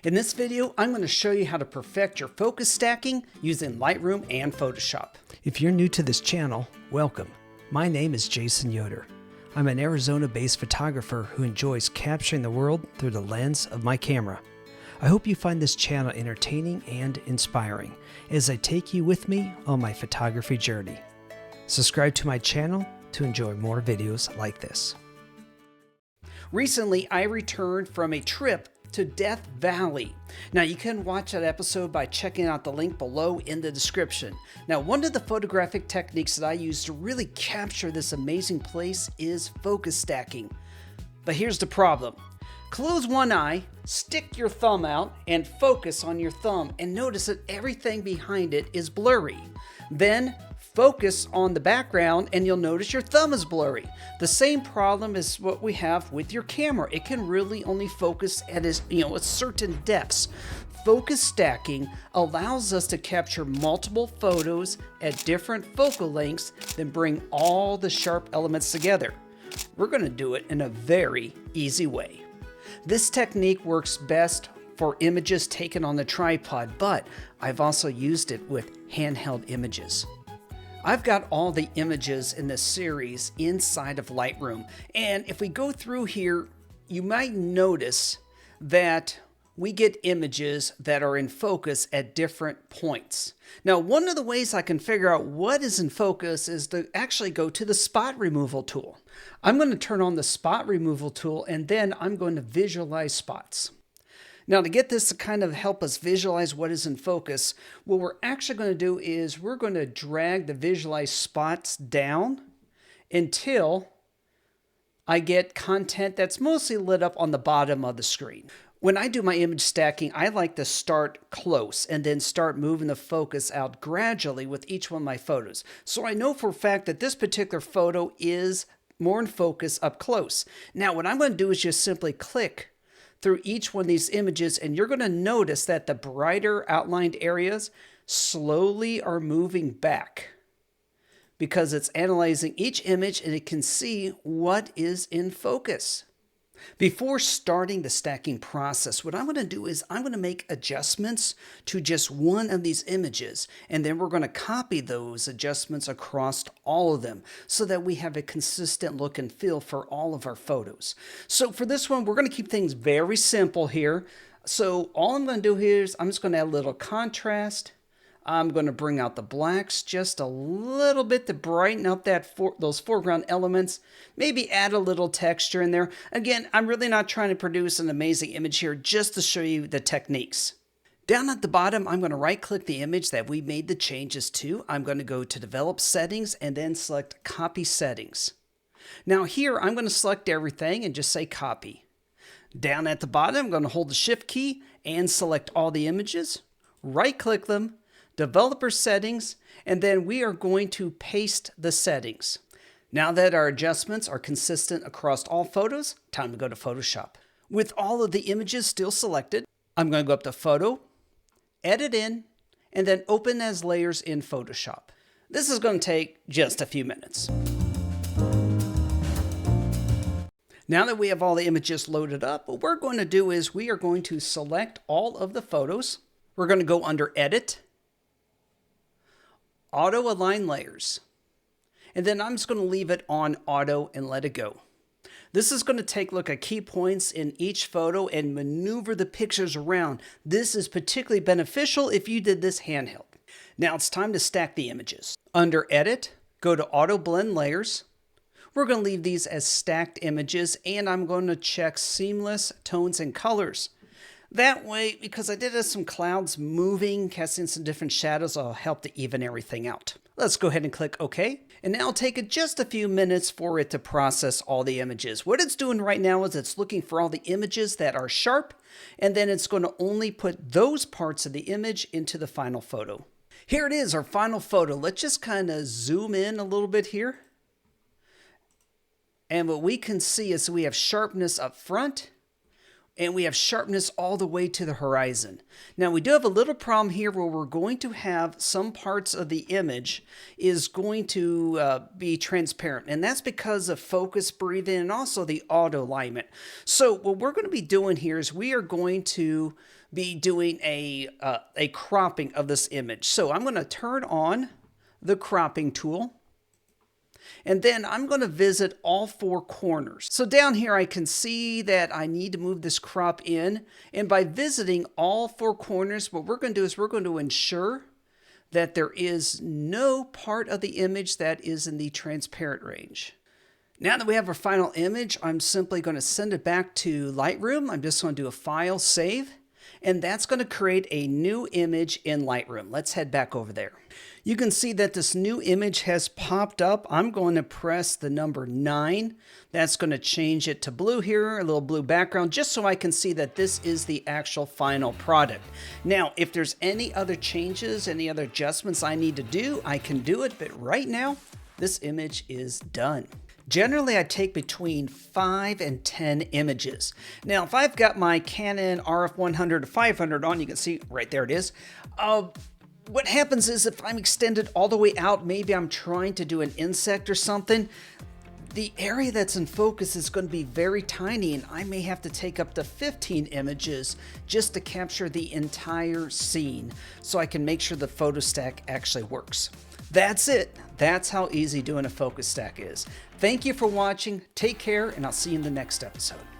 In this video, I'm going to show you how to perfect your focus stacking using Lightroom and Photoshop. If you're new to this channel, welcome. My name is Jason Yoder. I'm an Arizona-based photographer who enjoys capturing the world through the lens of my camera. I hope you find this channel entertaining and inspiring as I take you with me on my photography journey. Subscribe to my channel to enjoy more videos like this. Recently, I returned from a trip to Death Valley. Now, you can watch that episode by checking out the link below in the description. Now, one of the photographic techniques that I use to really capture this amazing place is focus stacking. But here's the problem. Close one eye, stick your thumb out, and focus on your thumb, and notice that everything behind it is blurry. Then focus on the background and you'll notice your thumb is blurry. The same problem is what we have with your camera. It can really only focus at a certain depths. Focus stacking allows us to capture multiple photos at different focal lengths, then bring all the sharp elements together. We're going to do it in a very easy way. This technique works best for images taken on the tripod, but I've also used it with handheld images. I've got all the images in this series inside of Lightroom, and if we go through here, you might notice that we get images that are in focus at different points. Now, one of the ways I can figure out what is in focus is to actually go to the spot removal tool. I'm going to turn on the spot removal tool, and then I'm going to visualize spots. Now, to get this to kind of help us visualize what is in focus, what we're actually going to do is we're going to drag the visualize spots down until I get content that's mostly lit up on the bottom of the screen. When I do my image stacking, I like to start close and then start moving the focus out gradually with each one of my photos. So I know for a fact that this particular photo is more in focus up close. Now, what I'm going to do is just simply click through each one of these images, and you're going to notice that the brighter outlined areas slowly are moving back because it's analyzing each image and it can see what is in focus. Before starting the stacking process, what I'm going to do is I'm going to make adjustments to just one of these images, and then we're going to copy those adjustments across all of them so that we have a consistent look and feel for all of our photos. So for this one, we're going to keep things very simple here. So all I'm going to do here is I'm just going to add a little contrast. I'm going to bring out the blacks just a little bit to brighten up those foreground elements. Maybe add a little texture in there. Again, I'm really not trying to produce an amazing image here, just to show you the techniques. Down at the bottom, I'm going to right-click the image that we made the changes to. I'm going to go to Develop Settings and then select Copy Settings. Now here, I'm going to select everything and just say Copy. Down at the bottom, I'm going to hold the Shift key and select all the images. Right-click them. Developer settings, and then we are going to paste the settings. Now that our adjustments are consistent across all photos, time to go to Photoshop. With all of the images still selected, I'm going to go up to Photo, Edit in, and then Open as Layers in Photoshop. This is going to take just a few minutes. Now that we have all the images loaded up, what we're going to do is we are going to select all of the photos. We're going to go under Edit, Auto Align Layers, and then I'm just going to leave it on Auto and let it go. This is going to take a look at key points in each photo and maneuver the pictures around. This is particularly beneficial if you did this handheld. Now it's time to stack the images. Under Edit, go to Auto Blend Layers. We're going to leave these as stacked images, and I'm going to check Seamless Tones and Colors. That way, because I did have some clouds moving, casting some different shadows, I'll help to even everything out. Let's go ahead and click OK. And now it'll take just a few minutes for it to process all the images. What it's doing right now is it's looking for all the images that are sharp, and then it's going to only put those parts of the image into the final photo. Here it is, our final photo. Let's just kind of zoom in a little bit here. And what we can see is we have sharpness up front, and we have sharpness all the way to the horizon. Now we do have a little problem here where we're going to have some parts of the image is going to be transparent, and that's because of focus breathing and also the auto alignment. So what we're going to be doing here is we are going to be doing a cropping of this image. So I'm going to turn on the cropping tool. And then I'm going to visit all four corners. So down here I can see that I need to move this crop in. And by visiting all four corners, what we're going to do is we're going to ensure that there is no part of the image that is in the transparent range. Now that we have our final image, I'm simply going to send it back to Lightroom. I'm just going to do a file save. And that's going to create a new image in Lightroom. Let's head back over there. You can see that this new image has popped up. I'm going to press the number 9. That's going to change it to blue here, a little blue background, just so I can see that this is the actual final product. Now, if there's any other changes, any other adjustments I need to do, I can do it. But right now, this image is done. Generally, I take between 5 and 10 images. Now, if I've got my Canon RF100 to 500 on, you can see right there it is. What happens is if I'm extended all the way out, maybe I'm trying to do an insect or something, the area that's in focus is going to be very tiny, and I may have to take up to 15 images just to capture the entire scene so I can make sure the photo stack actually works. That's it. That's how easy doing a focus stack is. Thank you for watching. Take care, and I'll see you in the next episode.